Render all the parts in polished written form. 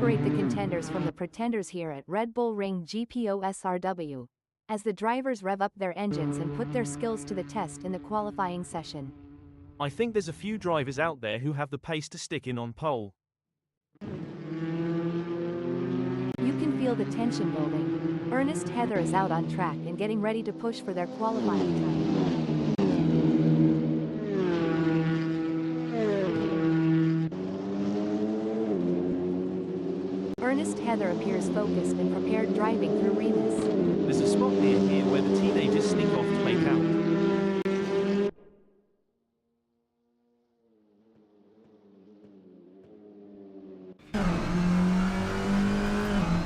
separate the contenders from the pretenders here at Red Bull Ring GPOSRW, as the drivers rev up their engines and put their skills to the test in the qualifying session. I think there's a few drivers out there who have the pace to stick in on pole. You can feel the tension building. Ernest Heather is out on track and getting ready to push for their qualifying time. Ernest Heather appears focused and prepared driving through Remus. There's a spot near here where the teenagers sneak off to make out.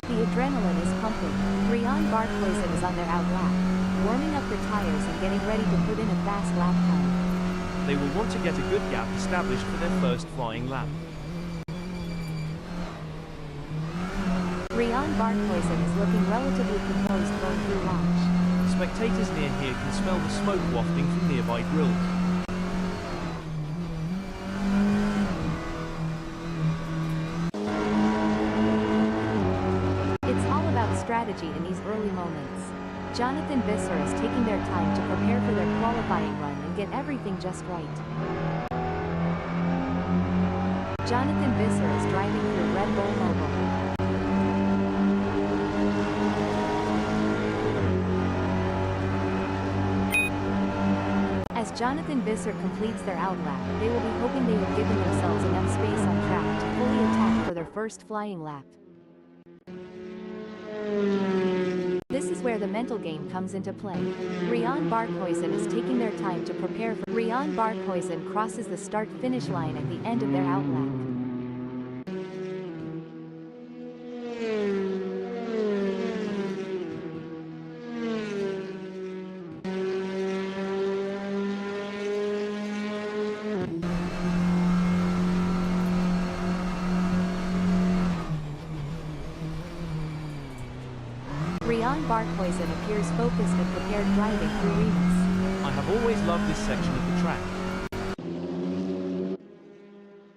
The adrenaline is pumping. Rian Barkhuizen is on their out lap, warming up the tires and getting ready to put in a fast lap time. They will want to get a good gap established for their first flying lap. Rian Barkhuizen is looking relatively composed going through launch. Spectators near here can smell the smoke wafting from nearby grills. It's all about strategy in these early moments. Jonathan Visser is taking their time to prepare for their qualifying run and get everything just right. Jonathan Visser is driving through Red Bull Mobile. As Jonathan Visser completes their out lap, they will be hoping they have given themselves enough space on track to fully attack for their first flying lap. This is where the mental game comes into play. Rian Barkhuizen is taking their time to prepare for. Rian Barkhuizen crosses the start-finish line at the end of their out lap. Rian Barkhuizen appears focused and prepared driving through Remus. I have always loved this section of the track.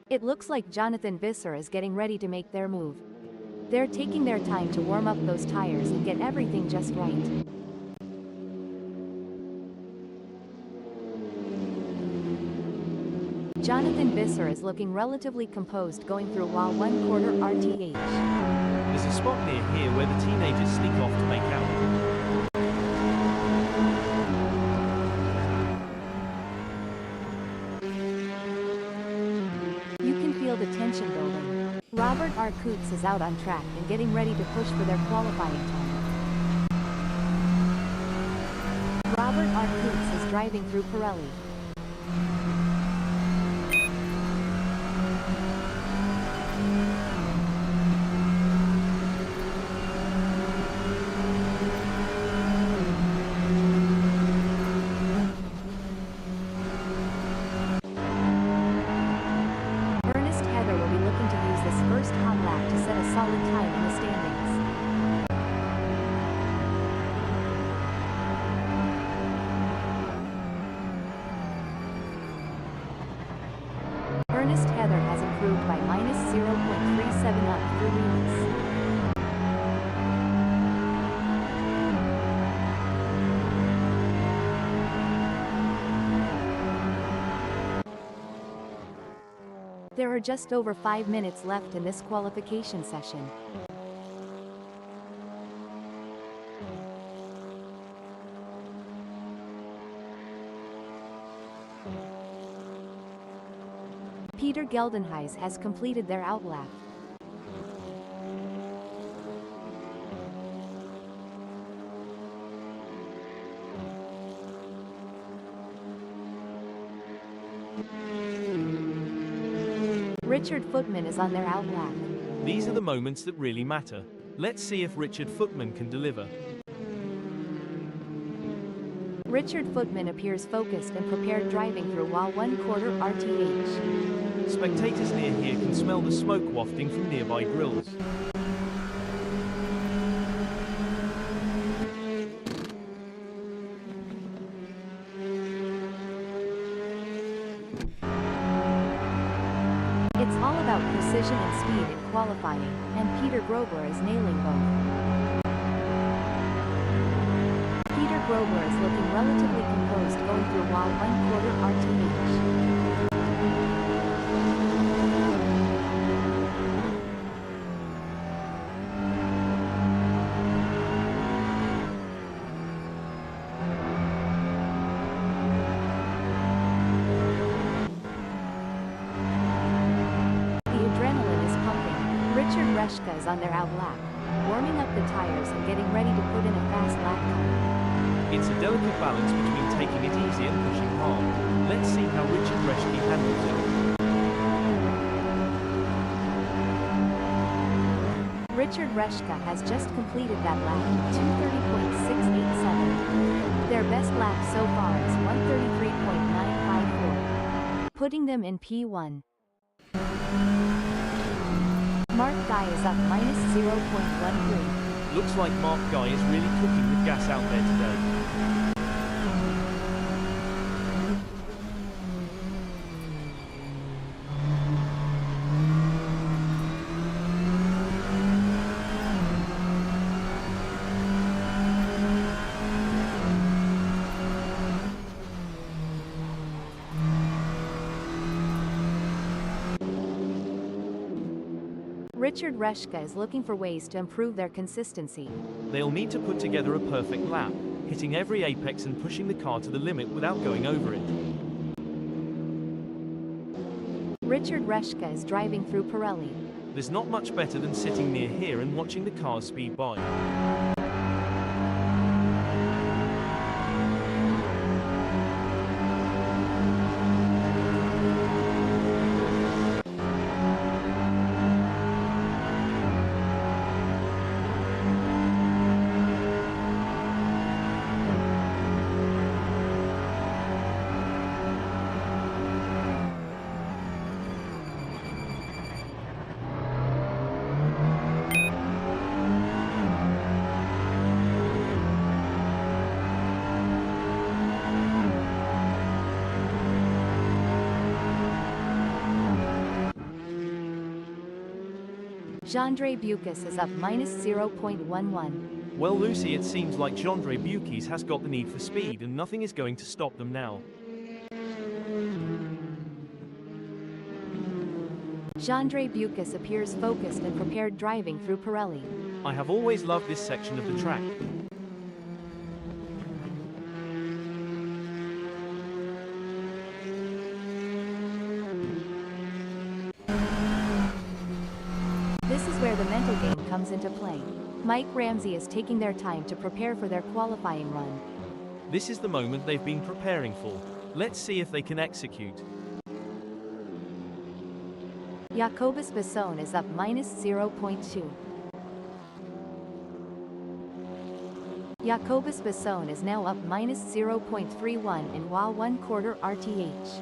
It looks like Jonathan Visser is getting ready to make their move. They're taking their time to warm up those tires and get everything just right. Jonathan Visser is looking relatively composed going through while 1/4 RTH. There's a spot near here where the teenagers sneak off to make out. You can feel the tension building. Robert R. Coots is out on track and getting ready to push for their qualifying time. Robert R. Coots is driving through Pirelli. First hot lap to set a solid time in the standings. Ernest Heather has improved by -0.37 up through Remus. There are just over 5 minutes left in this qualification session. Peter Geldenhuys has completed their out lap. Richard Footman is on their out lap. These are the moments that really matter. Let's see if Richard Footman can deliver. Richard Footman appears focused and prepared driving through while 1/4 RTH. Spectators near here can smell the smoke wafting from nearby grills. It's It's all about precision and speed in qualifying, and Peter Grobler is nailing both. Peter Grobler is looking relatively composed going through while 1/4 RTH. Richard Reshka is on their out lap, warming up the tires and getting ready to put in a fast lap time. It's a delicate balance between taking it easy and pushing hard. Let's see how Richard Reshke handles it. Richard Reshka has just completed that lap, 2:30.687. Their best lap so far is 1:33.954, putting them in P1. Mark Guy is up -0.13. Looks like Mark Guy is really cooking with gas out there today. Richard Reshka is looking for ways to improve their consistency. They'll need to put together a perfect lap, hitting every apex and pushing the car to the limit without going over it. Richard Reshka is driving through Pirelli. There's not much better than sitting near here and watching the cars speed by. Jandre Bucas is up -0.11. Well, Lucy, it seems like Jandre Bucas has got the need for speed and nothing is going to stop them now. Jandre Bucas appears focused and prepared driving through Pirelli. I have always loved this section of the track. This is where the mental game comes into play. Mike Ramsey is taking their time to prepare for their qualifying run. This is the moment they've been preparing for. Let's see if they can execute. Jacobus Basson is up -0.2. Jacobus Basson is now up -0.31 in while 1/4 RTH.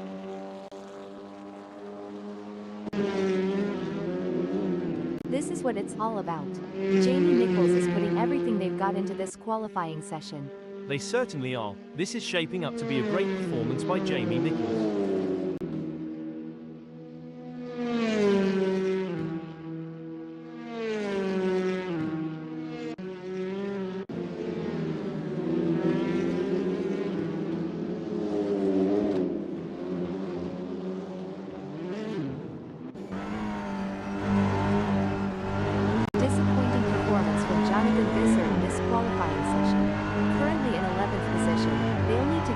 This is what it's all about. Jamie Nichols is putting everything they've got into this qualifying session. They certainly are. This is shaping up to be a great performance by Jamie Nichols.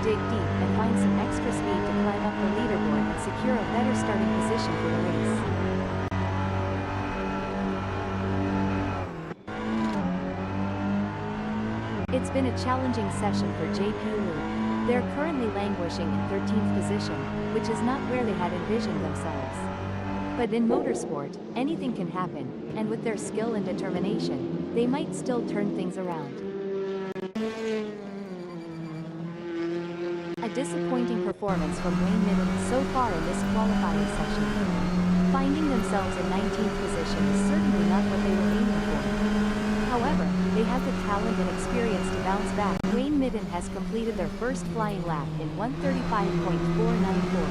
Dig deep and find some extra speed to climb up the leaderboard and secure a better starting position for the race. It's been a challenging session for JP Lu. They're currently languishing in 13th position, which is not where they had envisioned themselves. But in motorsport, anything can happen, and with their skill and determination, they might still turn things around. A disappointing performance from Wayne Midden so far in this qualifying session. Finding themselves in 19th position is certainly not what they were aiming for. However, they have the talent and experience to bounce back. Wayne Midden has completed their first flying lap in 1:35.494.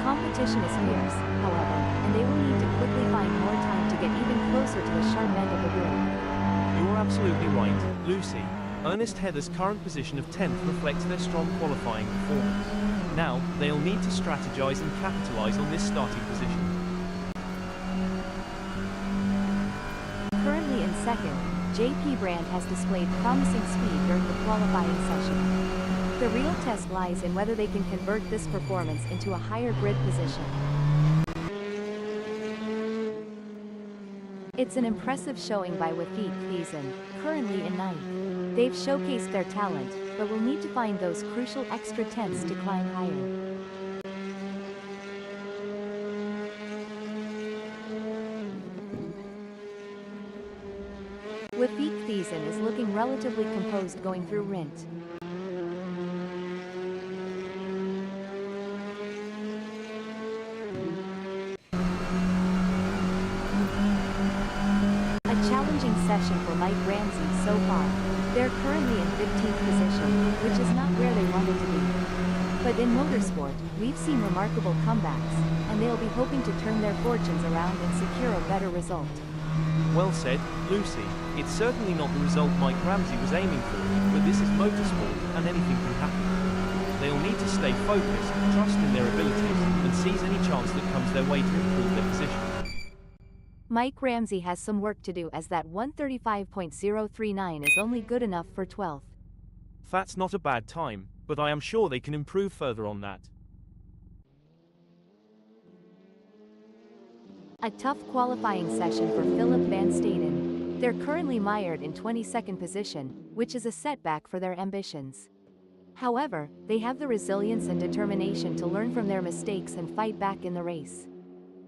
competition is fierce, however, and they will need to quickly find more time to get even closer to the sharp end of the grid. You're absolutely right, Lucy. Ernest Heather's current position of 10th reflects their strong qualifying performance. Now, they'll need to strategize and capitalize on this starting position. Currently in second, JP Brand has displayed promising speed during the qualifying session. The real test lies in whether they can convert this performance into a higher grid position. It's an impressive showing by Wafik Thiessen, currently in ninth. They've showcased their talent, but will need to find those crucial extra tenths to climb higher. Wafik Thiessen is looking relatively composed going through Rint. A challenging session for Mike Ramsey so far. They're currently in 15th position, which is not where they wanted to be. But in motorsport, we've seen remarkable comebacks, and they'll be hoping to turn their fortunes around and secure a better result. Well said, Lucy. It's certainly not the result Mike Ramsey was aiming for, but this is motorsport, and anything can happen. They'll need to stay focused, trust in their abilities, and seize any chance that comes their way to improve their position. Mike Ramsey has some work to do as that 135.039 is only good enough for 12th. That's not a bad time, but I am sure they can improve further on that. A tough qualifying session for Philip Van Staden. They're currently mired in 22nd position, which is a setback for their ambitions. However, they have the resilience and determination to learn from their mistakes and fight back in the race.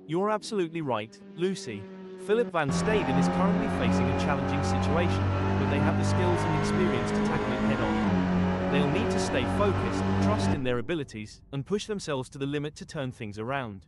You're absolutely right, Lucy. Philip Van Staden is currently facing a challenging situation, but they have the skills and experience to tackle it head-on. They'll need to stay focused, trust in their abilities, and push themselves to the limit to turn things around.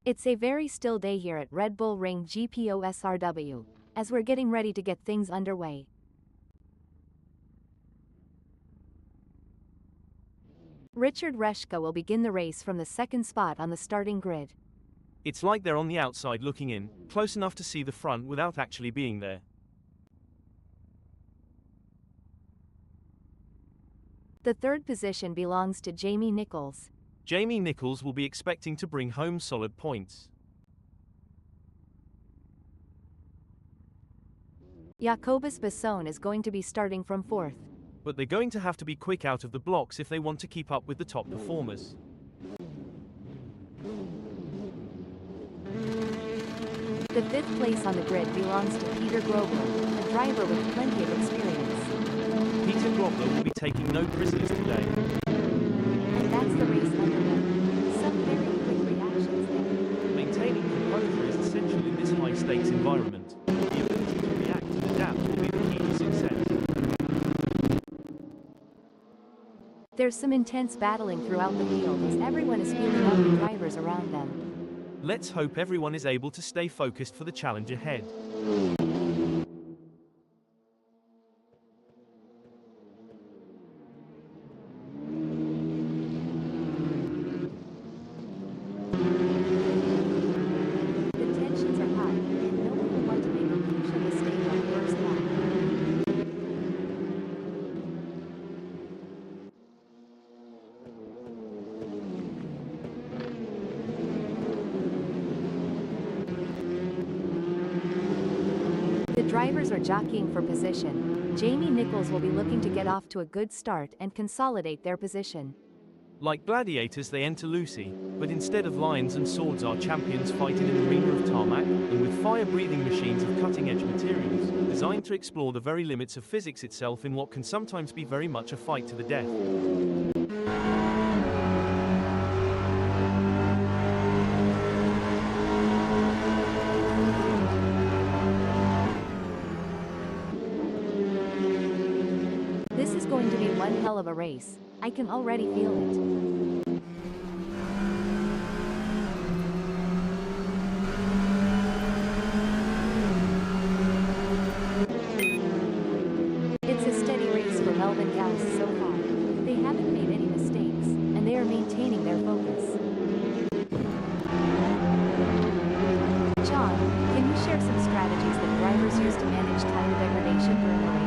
It's a very still day here at Red Bull Ring GPOSRW, as we're getting ready to get things underway. Richard Reshka will begin the race from the second spot on the starting grid. It's like they're on the outside looking in, close enough to see the front without actually being there. The third position belongs to Jamie Nichols. Jamie Nichols will be expecting to bring home solid points. Jacobus Basson is going to be starting from fourth. But they're going to have to be quick out of the blocks if they want to keep up with the top performers. The fifth place on the grid belongs to Peter Grobler, a driver with plenty of experience. Peter Grobler will be taking no prisoners today. And that's the race underway. Some very quick reactions there. Maintaining composure is essential in this high-stakes environment. The ability to react and adapt will be the key to success. There's some intense battling throughout the field as everyone is feeling out the drivers around them. Let's hope everyone is able to stay focused for the challenge ahead. The tensions are high, and no one will want to make a crucial mistake on the first lap. The drivers are jockeying for position. Jamie Nichols will be looking to get off to a good start and consolidate their position. Like gladiators, they enter Lucy, but instead of lions and swords, our champions fight in an arena of tarmac, and with fire-breathing machines of cutting-edge materials, designed to explore the very limits of physics itself in what can sometimes be very much a fight to the death. This is going to be one hell of a race. I can already feel it. It's a steady race for Melvin Gauss so far. They haven't made any mistakes, and they are maintaining their focus. John, can you share some strategies that drivers use to manage tire degradation during a race?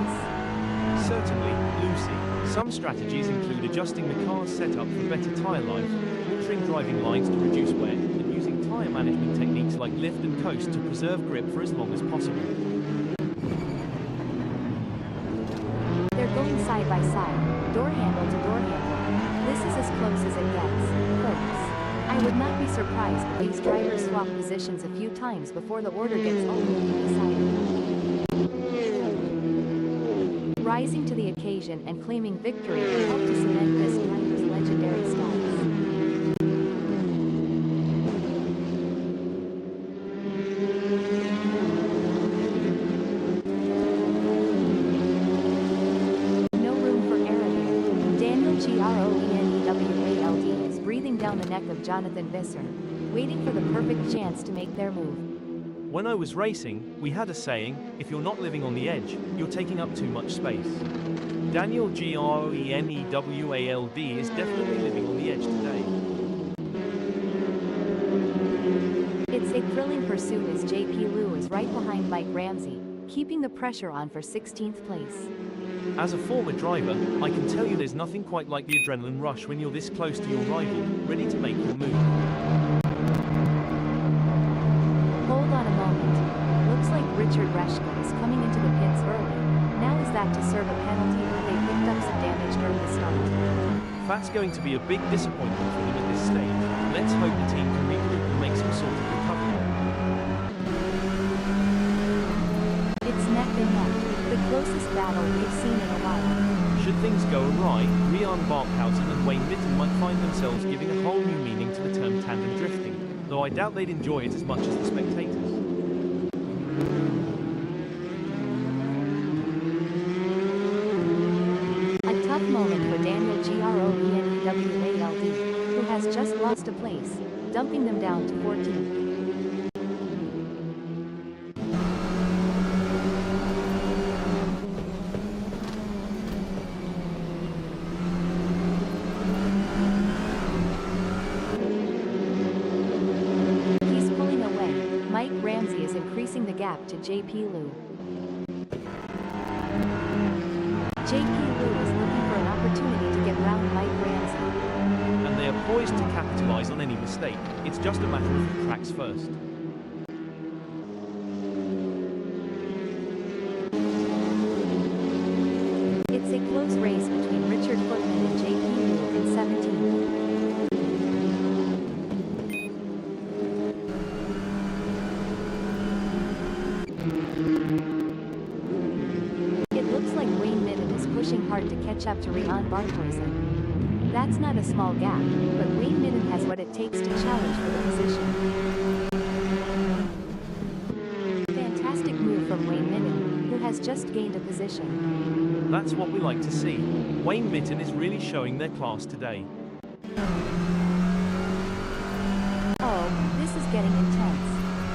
Certainly, Lucy. Some strategies include adjusting the car's setup for better tire life, altering driving lines to reduce wear, and using tire management techniques like lift and coast to preserve grip for as long as possible. They're going side by side, door handle to door handle. This is as close as it gets, folks. I would not be surprised if these drivers swap positions a few times before the order gets ultimately decided. Rising to the occasion and claiming victory will help to cement this driver's legendary status. No room for error here. Daniel Groenewald is breathing down the neck of Jonathan Visser, waiting for the perfect chance to make their move. When I was racing, we had a saying, if you're not living on the edge, you're taking up too much space. Daniel Groenewald is definitely living on the edge today. It's a thrilling pursuit as JP Liu is right behind Mike Ramsey, keeping the pressure on for 16th place. As a former driver, I can tell you there's nothing quite like the adrenaline rush when you're this close to your rival, ready to make your move. Hold on a moment. Looks like Richard Reshko is coming into the pits early. Now is that to serve a penalty or they picked up some damage during the start? That's going to be a big disappointment for them at this stage. Let's hope the team can regroup and make some sort of recovery. It's neck and neck, the closest battle we've seen in a while. Should things go awry, Rian Barkhausen and Wayne Mitten might find themselves giving a whole new meaning to the term tandem drifting, though I doubt they'd enjoy it as much as the spectators. Tough moment for Daniel Groenewald, who has just lost a place, dumping them down to 14th. He's pulling away. Mike Ramsey is increasing the gap to JP Liu. JP Liu is looking for an opportunity to get round Mike Ramsey. And they are poised to capitalize on any mistake. It's just a matter of who cracks first. It's a close race between Richard Footman and JP Liu in 17th. Pushing hard to catch up to Rian Barkhausen. That's not a small gap, but Wayne Mitten has what it takes to challenge for the position. Fantastic move from Wayne Mitten, who has has just gained a position. That's what we like to see. Wayne Mitten is really showing their class today. Oh, this is getting intense.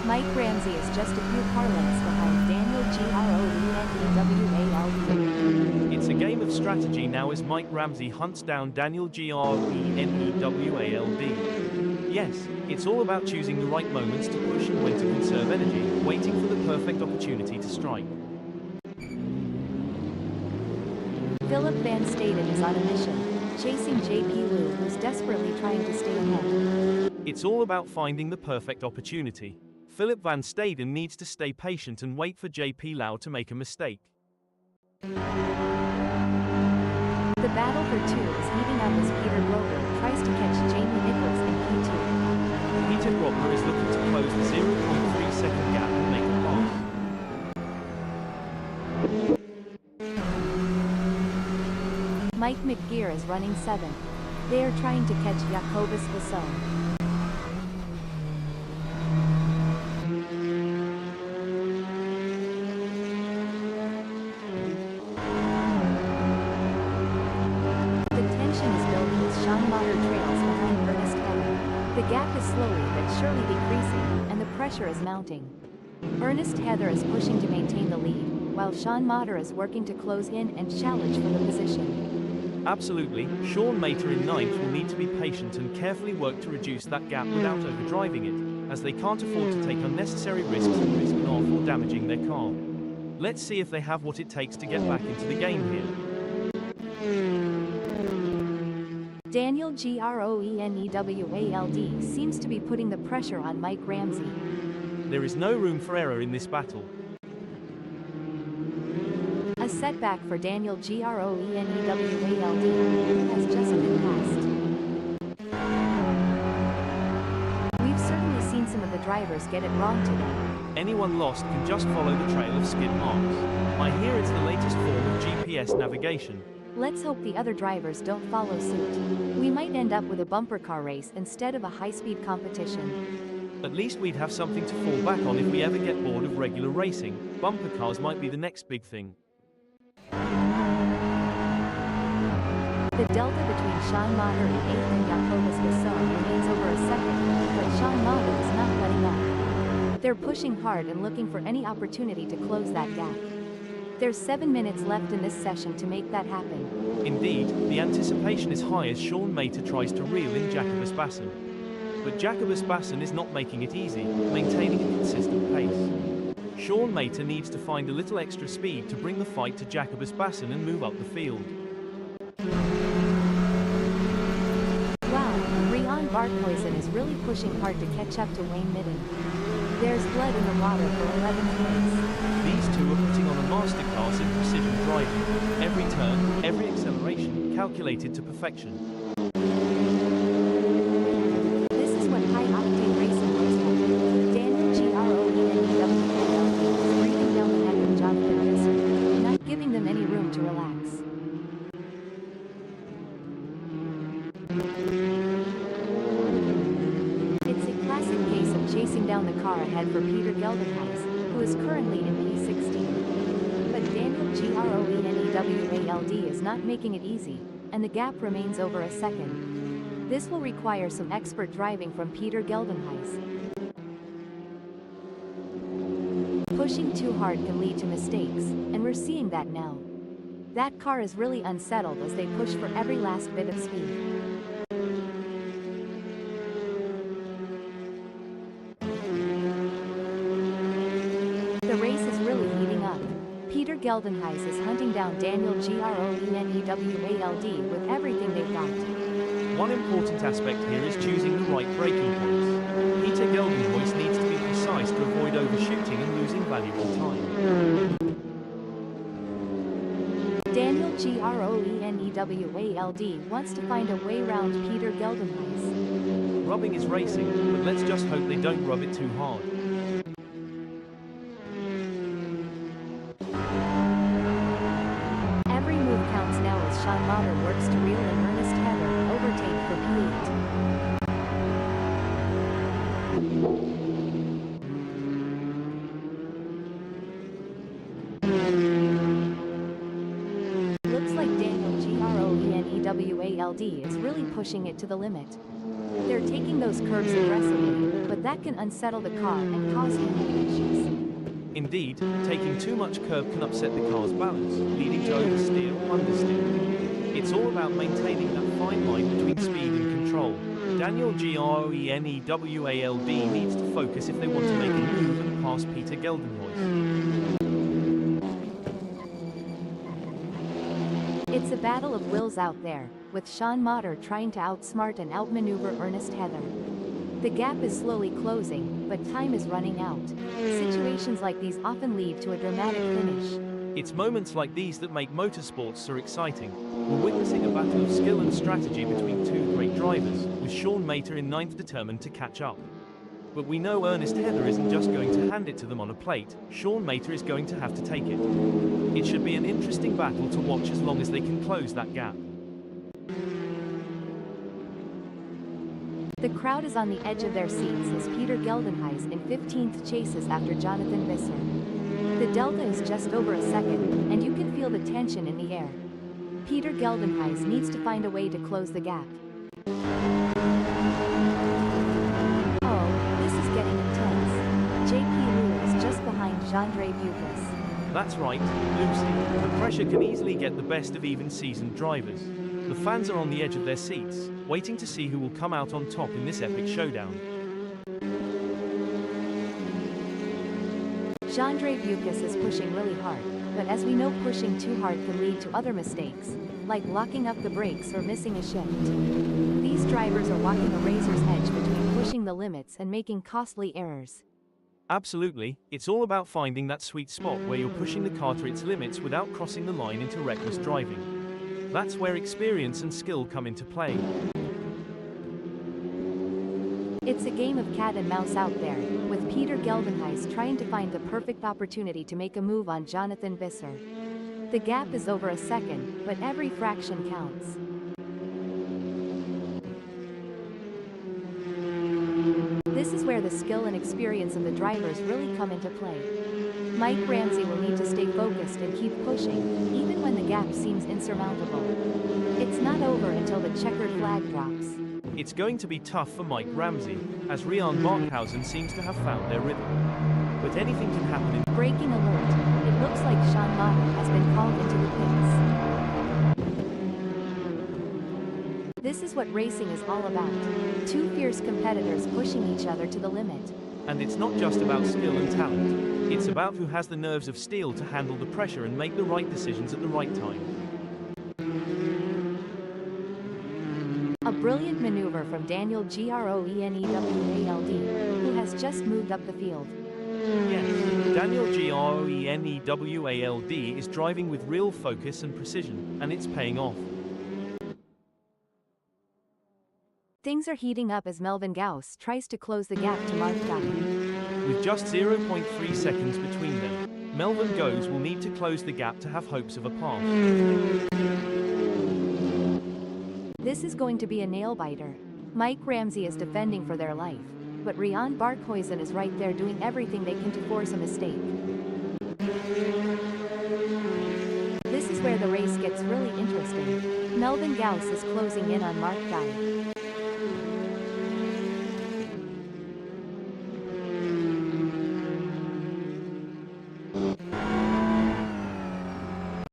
Mike Ramsey is just a few car lengths behind Daniel Greenewald. It's a game of strategy now as Mike Ramsey hunts down Daniel Greenewald. Yes, it's all about choosing the right moments to push and when to conserve energy, waiting for the perfect opportunity to strike. Philip Van Staden is on a mission, chasing JP Liu, who's desperately trying to stay ahead. It's all about finding the perfect opportunity. Philip Van Staden needs to stay patient and wait for JP Lau to make a mistake. The battle for two is heating up as Peter Grover tries to catch Jamie Nichols in P2. Peter Grover is looking to close the 0.3-second gap and make a pass. Mike McGear is running 7th. They are trying to catch Jacobus Basson. The gap is slowly but surely decreasing, and the pressure is mounting. Ernest Heather is pushing to maintain the lead, while Sean Motter is working to close in and challenge for the position. Absolutely, Sean Mater in 9th will need to be patient and carefully work to reduce that gap without overdriving it, as they can't afford to take unnecessary risks and risk an off or damaging their car. Let's see if they have what it takes to get back into the game here. Daniel Greenewald seems to be putting the pressure on Mike Ramsey. There is no room for error in this battle. A setback for Daniel Greenewald, who has just been passed. We've certainly seen some of the drivers get it wrong today. Anyone lost can just follow the trail of skid marks. I hear it's the latest form of GPS navigation. Let's hope the other drivers don't follow suit. We might end up with a bumper car race instead of a high-speed competition. At least we'd have something to fall back on if we ever get bored of regular racing. Bumper cars might be the next big thing. The delta between Sean Motter and 8th and Jacobus Basson remains over a second, but Sean Motter is not letting up. They're pushing hard and looking for any opportunity to close that gap. There's 7 minutes left in this session to make that happen. Indeed, the anticipation is high as Sean Mater tries to reel in Jacobus Basson. But Jacobus Basson is not making it easy, maintaining a consistent pace. Sean Mater needs to find a little extra speed to bring the fight to Jacobus Basson and move up the field. Wow, Rian Barkhuizen is really pushing hard to catch up to Wayne Mitten. There's blood in the water for 11th place. These two are putting on a masterclass in precision driving. Every turn, every acceleration, calculated to perfection. This is what high-octane racing looks like. Daniel Greenewald is breathing down the neck of Jonathan Visser, not giving them any room to relax. It's a classic case of chasing down the car ahead for Peter Geldenhuis, who is currently in P16. But Daniel Greenewald is not making it easy, and the gap remains over a second. This will require some expert driving from Peter Geldenhuis. Pushing too hard can lead to mistakes, and we're seeing that now. That car is really unsettled as they push for every last bit of speed. The race is really heating up. Peter Geldenhuis is hunting down Daniel Greenewald with everything they've got. One important aspect here is choosing the right braking points. Peter Geldenhuis needs to be precise to avoid overshooting and losing valuable time. Daniel Greenewald wants to find a way round Peter Geldenhuis. Rubbing is racing, but let's just hope they don't rub it too hard. Every move counts now as Sean Motter works to reel in Ernest Heather and overtake for P8. WALD is really pushing it to the limit. They're taking those curves aggressively, but that can unsettle the car and cause handling issues. Indeed, taking too much curb can upset the car's balance, leading to oversteer or understeer. It's all about maintaining that fine line between speed and control. Daniel Groenewald needs to focus if they want to make a move and pass Peter Geldenhuys. It's a battle of wills out there, with Sean Motter trying to outsmart and outmaneuver Ernest Heather. The gap is slowly closing, but time is running out. Situations like these often lead to a dramatic finish. It's moments like these that make motorsports so exciting. We're witnessing a battle of skill and strategy between two great drivers, with Sean Mater in ninth determined to catch up. But we know Ernest Heather isn't just going to hand it to them on a plate. Sean Mater is going to have to take it. It should be an interesting battle to watch as long as they can close that gap. The crowd is on the edge of their seats as Peter Geldenhuys in 15th chases after Jonathan Visser. The delta is just over a second, and you can feel the tension in the air. Peter Geldenhuys needs to find a way to close the gap. Oh, this is getting intense. JP Liu is just behind Jean-Andre Bucas. That's right, Lucy. The pressure can easily get the best of even seasoned drivers. The fans are on the edge of their seats, waiting to see who will come out on top in this epic showdown. Jean-Andre Bucas is pushing really hard, but as we know, pushing too hard can lead to other mistakes, like locking up the brakes or missing a shift. These drivers are walking a razor's edge between pushing the limits and making costly errors. Absolutely, it's all about finding that sweet spot where you're pushing the car to its limits without crossing the line into reckless driving. That's where experience and skill come into play. It's a game of cat and mouse out there, with Peter Geldenhuys trying to find the perfect opportunity to make a move on Jonathan Visser. The gap is over a second, but every fraction counts. This is where the skill and experience of the drivers really come into play. Mike Ramsey will need to stay focused and keep pushing, even when the gap seems insurmountable. It's not over until the checkered flag drops. It's going to be tough for Mike Ramsey, as Rian Barkhausen seems to have found their rhythm. But anything can happen in Breaking alert, it looks like Sean Motter has been called into the pits. This is what racing is all about. Two fierce competitors pushing each other to the limit. And it's not just about skill and talent. It's about who has the nerves of steel to handle the pressure and make the right decisions at the right time. A brilliant maneuver from Daniel Groenewald, who has just moved up the field. Yes, Daniel Groenewald is driving with real focus and precision, and it's paying off. Things are heating up as Melvin Gauss tries to close the gap to Mark Guy. With just 0.3 seconds between them, Melvin Gauss will need to close the gap to have hopes of a pass. This is going to be a nail-biter. Mike Ramsey is defending for their life, but Rian Barkhausen is right there doing everything they can to force a mistake. This is where the race gets really interesting. Melvin Gauss is closing in on Mark Guy.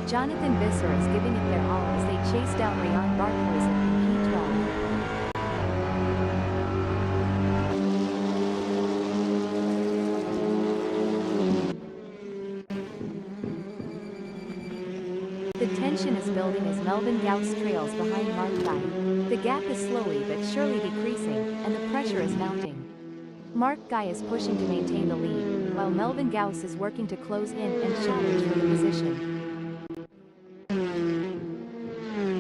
Jonathan Visser is giving it their all as they chase down Rian Barkhausen in P12. The tension is building as Melvin Gauss trails behind Mark Guy. The gap is slowly but surely decreasing, and the pressure is mounting. Mark Guy is pushing to maintain the lead, while Melvin Gauss is working to close in and challenge for the position.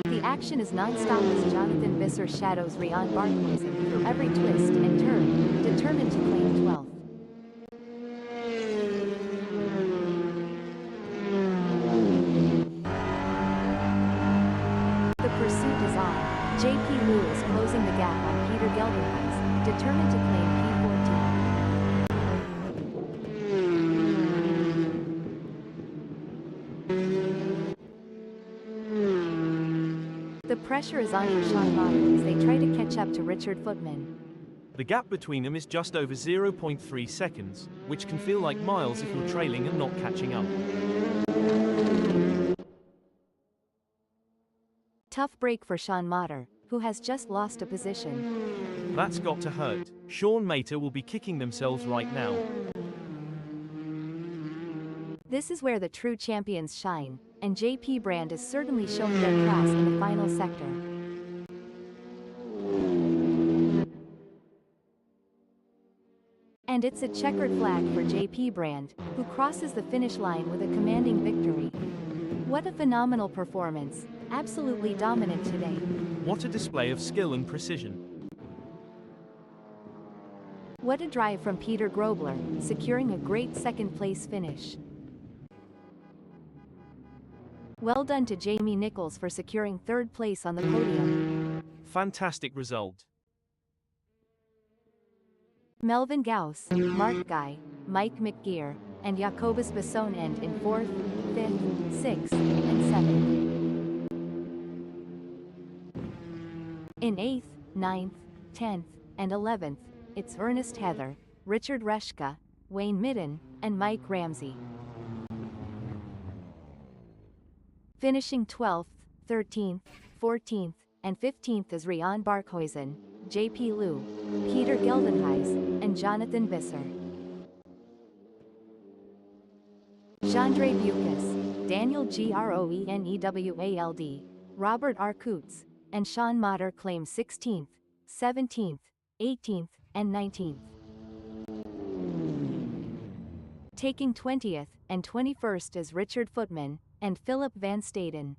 The action is non-stop as Jonathan Visser shadows Rian Barkhausen through every twist and turn, determined to claim 12th. The pursuit is on. JP Liu is closing the gap on Peter Geldenhuys, determined to claim P14. The pressure is on for Sean Motter as they try to catch up to Richard Footman. The gap between them is just over 0.3 seconds, which can feel like miles if you're trailing and not catching up. Tough break for Sean Motter, who has just lost a position. That's got to hurt. Sean Mater will be kicking themselves right now. This is where the true champions shine, and JP Brand is certainly showing their class in the final sector. And it's a checkered flag for JP Brand, who crosses the finish line with a commanding victory. What a phenomenal performance, absolutely dominant today. What a display of skill and precision. What a drive from Peter Grobler, securing a great second-place finish. Well done to Jamie Nichols for securing third place on the podium. Fantastic result. Melvin Gauss, Mark Guy, Mike McGear, and Jacobus Besson end in 4th, 5th, 6th, and 7th. In 8th, 9th, 10th, and 11th, it's Ernest Heather, Richard Reshka, Wayne Midden, and Mike Ramsey. Finishing 12th, 13th, 14th, and 15th is Rian Barkhuizen, JP Liu, Peter Geldenhuis, and Jonathan Visser. Jandre Bucas, Daniel Groenewald, Robert R. Coots, and Sean Motter claim 16th, 17th, 18th, and 19th. Taking 20th and 21st is Richard Footman and Philip Van Staden.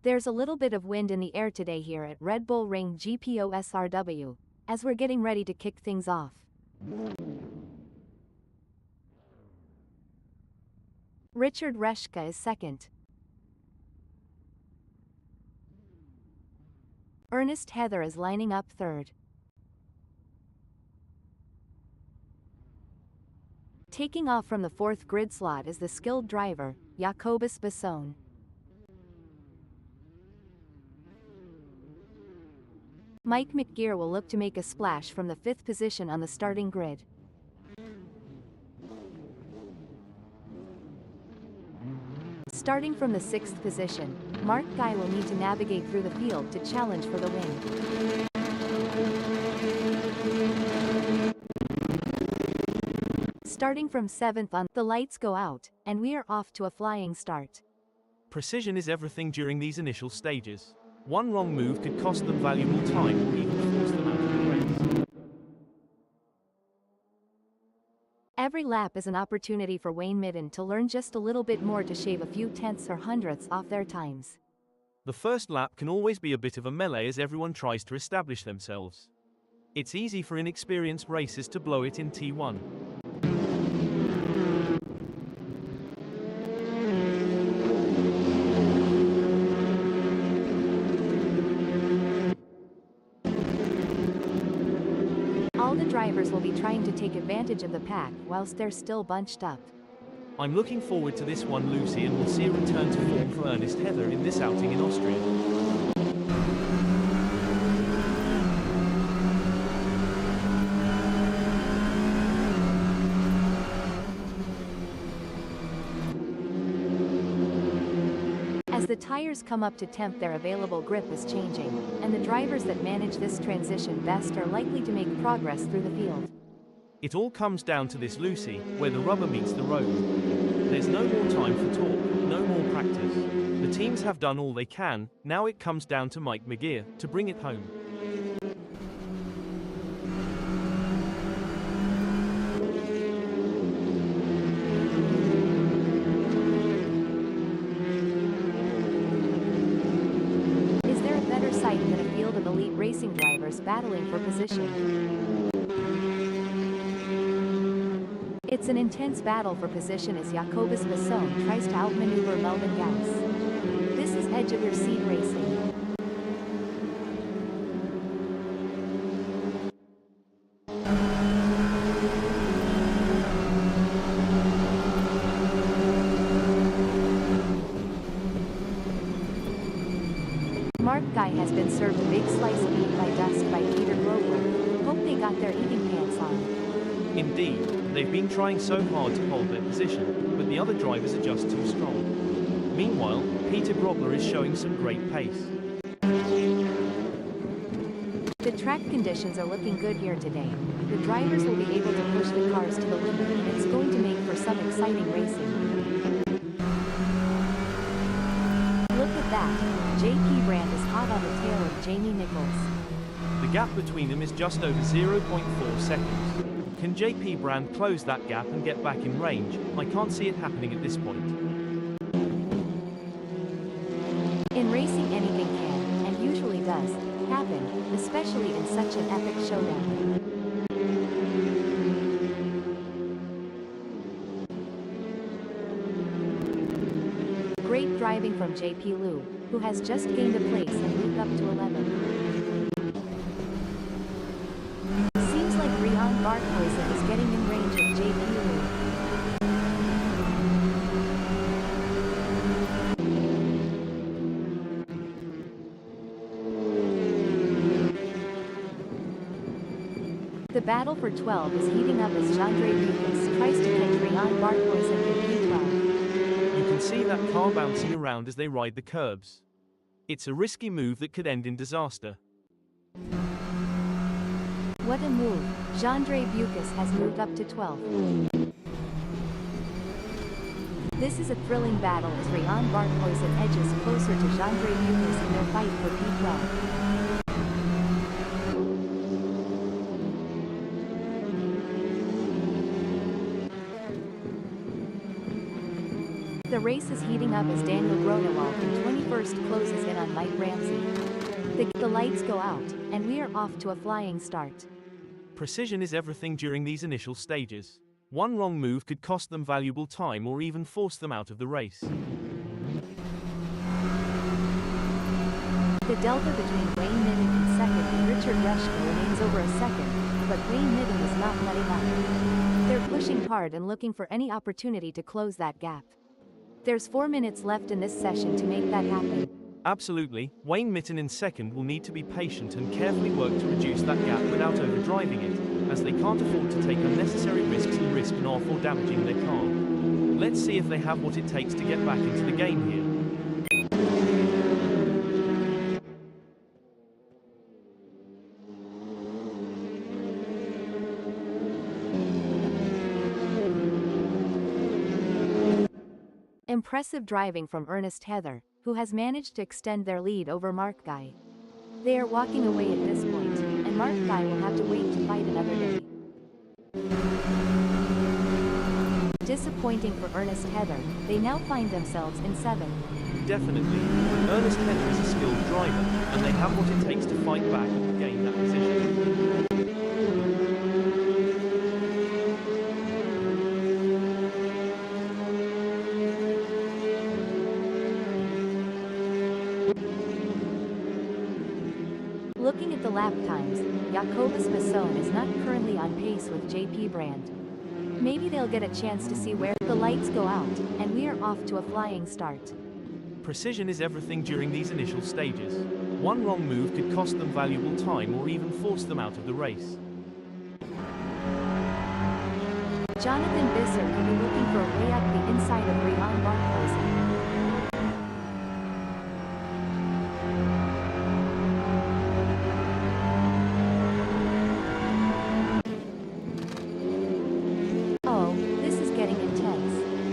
There's a little bit of wind in the air today here at Red Bull Ring GPOSRW, as we're getting ready to kick things off. Richard Reshka is second. Ernest Heather is lining up third. Taking off from the fourth grid slot is the skilled driver, Jacobus Basson. Mike McGear will look to make a splash from the fifth position on the starting grid. Starting from the sixth position, Mark Guy will need to navigate through the field to challenge for the win. Starting from seventh on, the lights go out, and we are off to a flying start. Precision is everything during these initial stages. One wrong move could cost them valuable time or even force them out of the race. Every lap is an opportunity for Wayne Midden to learn just a little bit more to shave a few tenths or hundredths off their times. The first lap can always be a bit of a melee as everyone tries to establish themselves. It's easy for inexperienced racers to blow it in T1. All the drivers will be trying to take advantage of the pack whilst they're still bunched up. I'm looking forward to this one, Lucy, and we'll see a return to form for Ernest Heather in this outing in Austria. As the tires come up to temp, their available grip is changing, and the drivers that manage this transition best are likely to make progress through the field. It all comes down to this, Lucy, where the rubber meets the road. There's no more time for talk, no more practice. The teams have done all they can, now it comes down to Mike McGear to bring it home. Is there a better sight than a field of elite racing drivers battling for position? It's an intense battle for position as Jacobus Basson tries to outmaneuver Melvin Gauss. This is edge of your seat racing. Mark Guy has been served a big slice of meat by dust by Peter Grobler. Hope they got their eating pants on. Indeed, they've been trying so hard to hold their position, but the other drivers are just too strong. Meanwhile, Peter Grobler is showing some great pace. The track conditions are looking good here today. The drivers will be able to push the cars to the limit, and it's going to make for some exciting racing. Look at that, JP Brand is hot on the tail of Jamie Nichols. The gap between them is just over 0.4 seconds. Can JP Brand close that gap and get back in range? I can't see it happening at this point. In racing, anything can, and usually does, happen, especially in such an epic showdown. Great driving from JP Liu, who has just gained a place and moved up to 11. Seems like Rihan Barkhuizen is getting in range of JP Liu. The battle for 12 is heating up as Jandre Lucas tries to catch Rihan Barkhuizen in P12. You can see that car bouncing around as they ride the curbs. It's a risky move that could end in disaster. What a move! Jandre Lucas has moved up to 12. This is a thrilling battle as Rihan Barkhuizen edges closer to Jandre Lucas in their fight for P12. The race is heating up as Daniel Gronewald from 21st closes in on Mike Ramsey. The lights go out, and we are off to a flying start. Precision is everything during these initial stages. One wrong move could cost them valuable time or even force them out of the race. The delta between Wayne Midden in second and Richard Rushko remains over a second, but Wayne Midden is not letting up. They're pushing hard and looking for any opportunity to close that gap. There's 4 minutes left in this session to make that happen. Absolutely, Wayne Mitten in second will need to be patient and carefully work to reduce that gap without overdriving it, as they can't afford to take unnecessary risks and risk an off or damaging their car. Let's see if they have what it takes to get back into the game here. Impressive driving from Ernest Heather, who has managed to extend their lead over Mark Guy. They are walking away at this point, and Mark Guy will have to wait to fight another day. Disappointing for Ernest Heather, they now find themselves in 7th. Definitely. Ernest Heather is a skilled driver, and they have what it takes to fight back and regain that position. Looking at the lap times, Jacobus Masson is not currently on pace with JP Brand. Maybe they'll get a chance to see where the lights go out, and we are off to a flying start. Precision is everything during these initial stages. One wrong move could cost them valuable time or even force them out of the race. Jonathan Visser could be looking for a way up the inside of Rihan Barkhosen.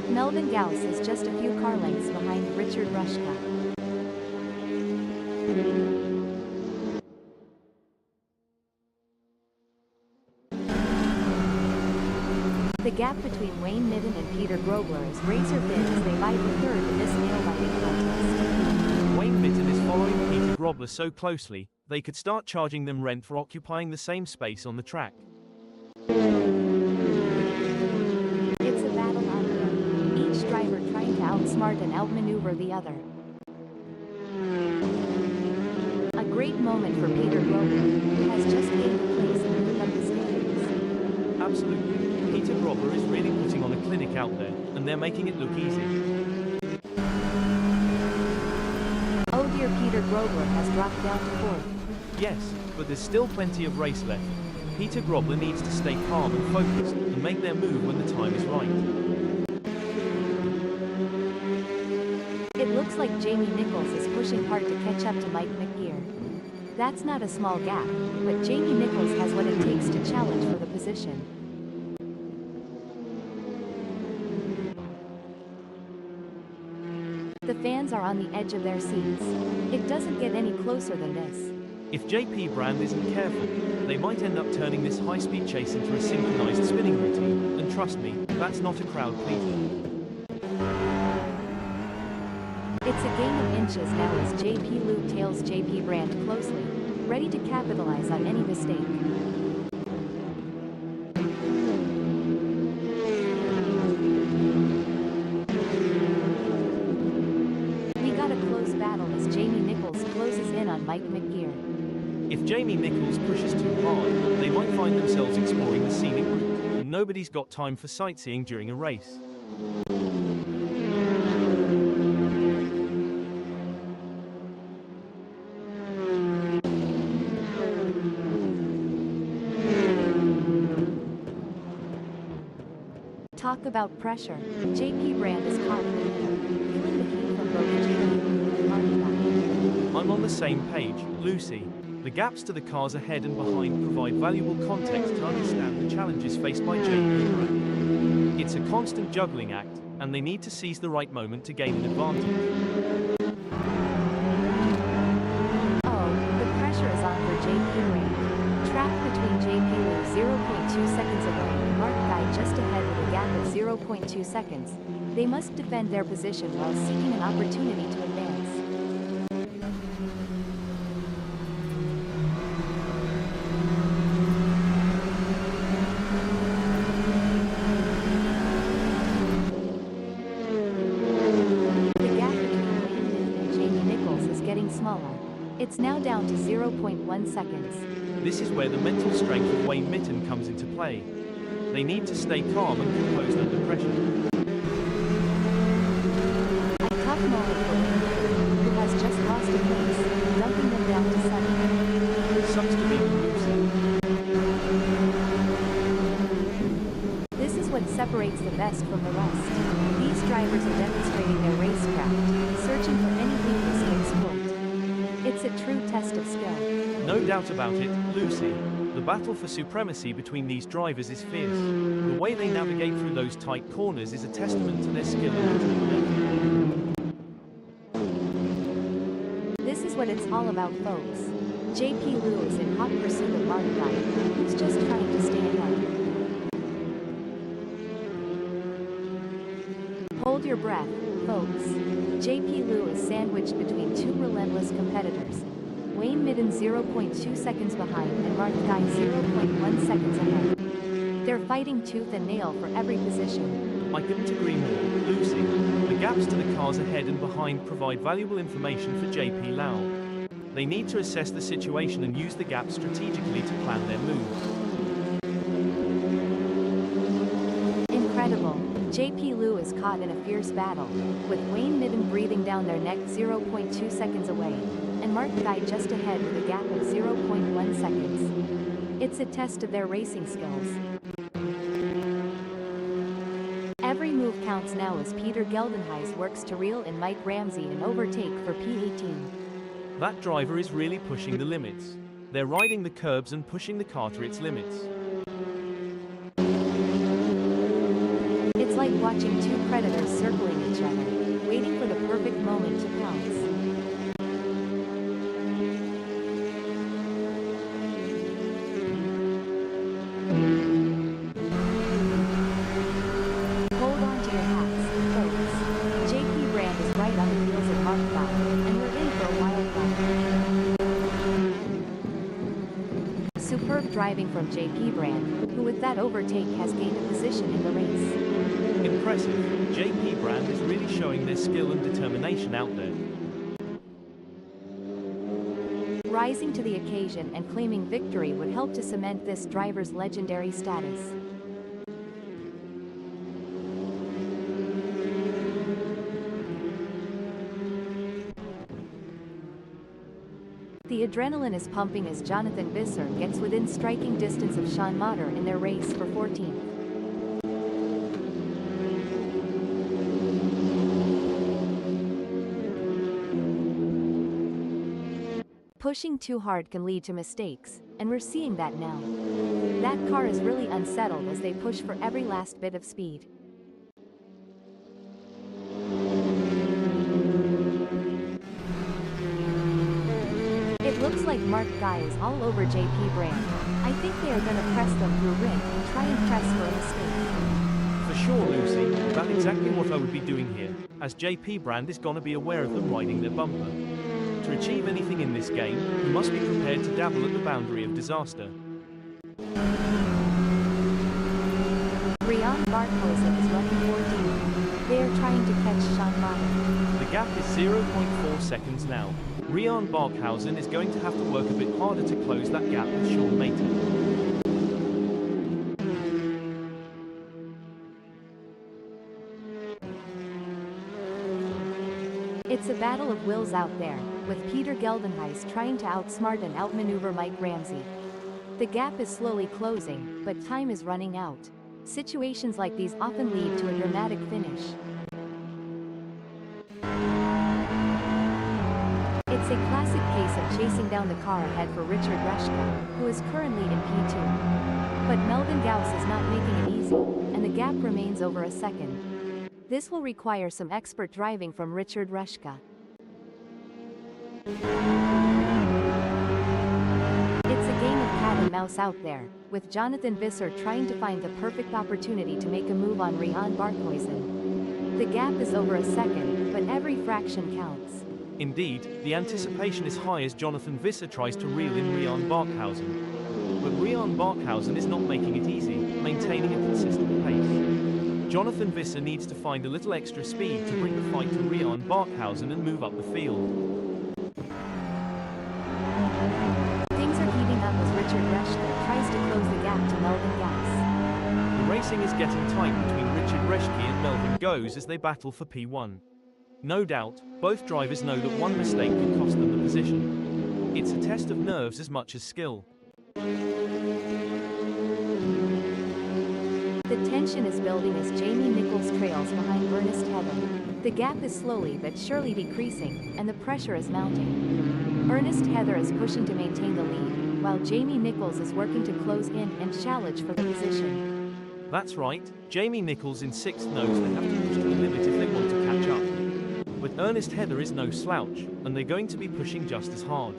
Melvin Gauss is just a few car lengths behind Richard Rushka. The gap between Wayne Midden and Peter Grobler is razor thin as they vie for third in this nail-biting contest. Wayne Midden is following Peter Grobler so closely, they could start charging them rent for occupying the same space on the track. It's a battle on here, each driver trying to outsmart and outmaneuver the other. A great moment for Peter Grobler, who has just gained a place and moved up the standings. Absolutely. Peter Grobler is really putting on a clinic out there, and they're making it look easy. Oh dear, Peter Grobler has dropped down to 4th. Yes, but there's still plenty of race left. Peter Grobler needs to stay calm and focused, and make their move when the time is right. It looks like Jamie Nichols is pushing hard to catch up to Mike McGear. That's not a small gap, but Jamie Nichols has what it takes to challenge for the position. The fans are on the edge of their seats. It doesn't get any closer than this. If JP Brand isn't careful, they might end up turning this high-speed chase into a synchronized spinning routine, and trust me, that's not a crowd pleaser. It's a game of inches now as JP Luke tails JP Brand closely, ready to capitalize on any mistake. We got a close battle as Jamie Nichols closes in on Mike McGear. If Jamie Nichols pushes too hard, they might find themselves exploring the scenic route, and nobody's got time for sightseeing during a race. Talk about pressure. JP Brand is caught in the middle, feeling the heat from both JP and Mark Guy. I'm on the same page, Lucy. The gaps to the cars ahead and behind provide valuable context to understand the challenges faced by JP Brand. It's a constant juggling act, and they need to seize the right moment to gain an advantage. Oh, the pressure is on for JP Brand. Trapped between JP with 0.2 seconds away and Mark Guy just ahead with a gap of 0.2 seconds. They must defend their position while seeking an opportunity to advance. The gap between Wayne Midden and Jamie Nichols is getting smaller. It's now down to 0.1 seconds. This is where the mental strength of Wayne Mitten comes into play. They need to stay calm and composed under pressure. A tough moment for Wayne Midden, who has just lost a place, dumping them down to 7. Sucks to be Lucy. This is what separates the best from the rest. These drivers are demonstrating their racecraft, searching for any weakness to exploit. It's a true test of skill. No doubt about it, Lucy. The battle for supremacy between these drivers is fierce. The way they navigate through those tight corners is a testament to their skill and determination. This is what it's all about, folks. JP Liu is in hot pursuit of Mark Guy, who's just trying to stand up. Hold your breath, folks. JP Liu is sandwiched between two relentless competitors. Wayne Midden 0.2 seconds behind and Mark Guy 0.1 seconds ahead. They're fighting tooth and nail for every position. I couldn't agree more, Lucy. The gaps to the cars ahead and behind provide valuable information for JP Lau. They need to assess the situation and use the gaps strategically to plan their moves. Incredible. JP Liu is caught in a fierce battle, with Wayne Midden breathing down their neck 0.2 seconds away, and Mark Guy just ahead with a gap of 0.1 seconds. It's a test of their racing skills. Every move counts now as Peter Geldenhuys works to reel in Mike Ramsey and overtake for P18. That driver is really pushing the limits. They're riding the curbs and pushing the car to its limits. It's like watching two predators circling each other, waiting for the perfect moment to pounce. Hold on to your hats, folks. JP Brand is right on the heels of Mark Guy, and we're in for a wild ride. Superb driving from JP Brand, who with that overtake has gained a position in the race. Impressive. JP Brand is really showing their skill and determination out there. Rising to the occasion and claiming victory would help to cement this driver's legendary status. The adrenaline is pumping as Jonathan Visser gets within striking distance of Sean Motter in their race for 14th. Pushing too hard can lead to mistakes, and we're seeing that now. That car is really unsettled as they push for every last bit of speed. It looks like Mark Guy is all over JP Brand. I think they are going to press them through ring and try and press for a mistake. For sure, Lucy, that's exactly what I would be doing here, as JP Brand is gonna be aware of them riding their bumper. To achieve anything in this game, you must be prepared to dabble at the boundary of disaster. Rian Barkhosen is running 14th. They are trying to catch Sean Motter. The gap is 0.4 seconds now. Rian Barkhausen is going to have to work a bit harder to close that gap with Sean Maton. It's a battle of wills out there, with Peter Geldenhuys trying to outsmart and outmaneuver Mike Ramsey. The gap is slowly closing, but time is running out. Situations like these often lead to a dramatic finish. It's a classic case of chasing down the car ahead for Richard Reshka, who is currently in P2. But Melvin Gauss is not making it easy, and the gap remains over a second. This will require some expert driving from Richard Reshka. It's a game of cat and mouse out there, with Jonathan Visser trying to find the perfect opportunity to make a move on Rian Barkhosen. The gap is over a second, but every fraction counts. Indeed, the anticipation is high as Jonathan Visser tries to reel in Rian Barkhausen. But Rian Barkhausen is not making it easy, maintaining a consistent pace. Jonathan Visser needs to find a little extra speed to bring the fight to Rian Barkhausen and move up the field. Things are heating up as Richard Reschke tries to close the gap to Melvin Gauss. The racing is getting tight between Richard Reschke and Melvin Gauss as they battle for P1. No doubt, both drivers know that one mistake could cost them the position. It's a test of nerves as much as skill. The tension is building as Jamie Nichols trails behind Ernest Heather. The gap is slowly but surely decreasing, and the pressure is mounting. Ernest Heather is pushing to maintain the lead, while Jamie Nichols is working to close in and challenge for the position. That's right, Jamie Nichols in 6th knows they have to push to the limit if they want to catch up. But Ernest Heather is no slouch, and they're going to be pushing just as hard.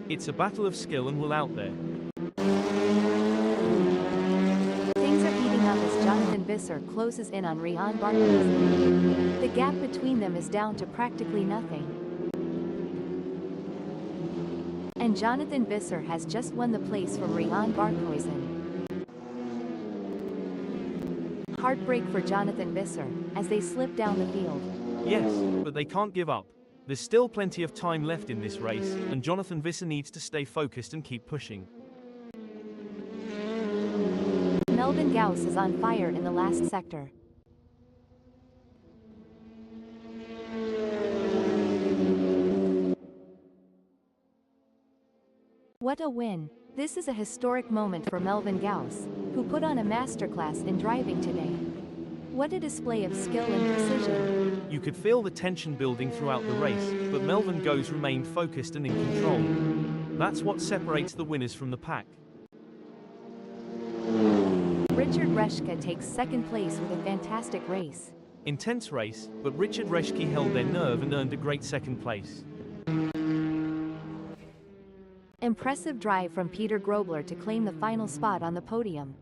It's a battle of skill and will out there. Things are heating up as Jonathan Visser closes in on Rian Barkhausen. The gap between them is down to practically nothing. And Jonathan Visser has just won the place from Rian Barkhausen. Heartbreak for Jonathan Visser as they slip down the field. Yes, but they can't give up. There's still plenty of time left in this race, and Jonathan Visser needs to stay focused and keep pushing. Melvin Gauss is on fire in the last sector. What a win! This is a historic moment for Melvin Gauss, who put on a masterclass in driving today. What a display of skill and precision. You could feel the tension building throughout the race, but Melvin Gauss remained focused and in control. That's what separates the winners from the pack. Richard Reschke takes second place with a fantastic race. Intense race, but Richard Reschke held their nerve and earned a great second place. Impressive drive from Peter Grobler to claim the final spot on the podium.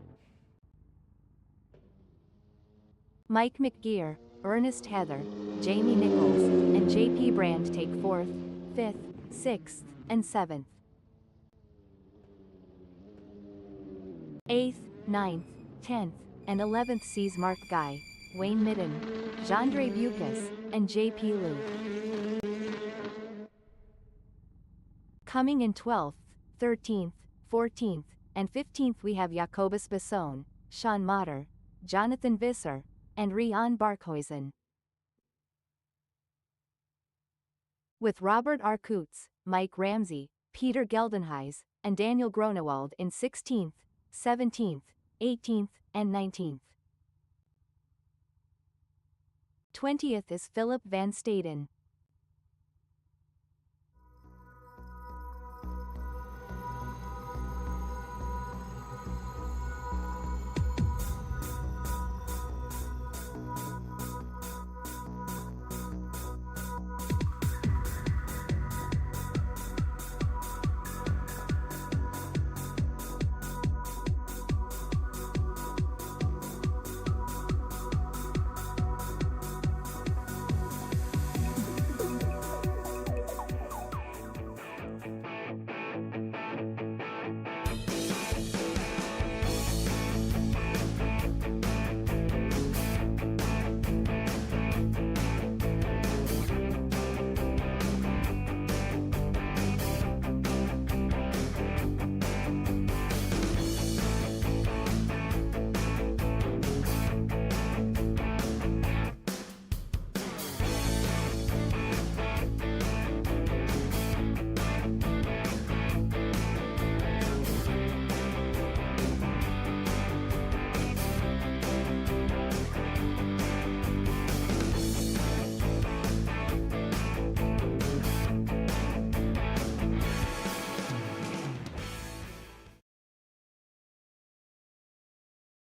Mike McGear, Ernest Heather, Jamie Nichols, and J.P. Brand take 4th, 5th, 6th, and 7th. 8th, 9th, 10th, and 11th sees Mark Guy, Wayne Midden, Jandre Bucas, and J.P. Liu. Coming in 12th, 13th, 14th, and 15th we have Jacobus Basson, Sean Motter, Jonathan Visser, and Rian Barkhausen. With Robert Arcutz, Mike Ramsey, Peter Geldenhuys, and Daniel Gronewald in 16th, 17th, 18th, and 19th. 20th is Philip Van Staden.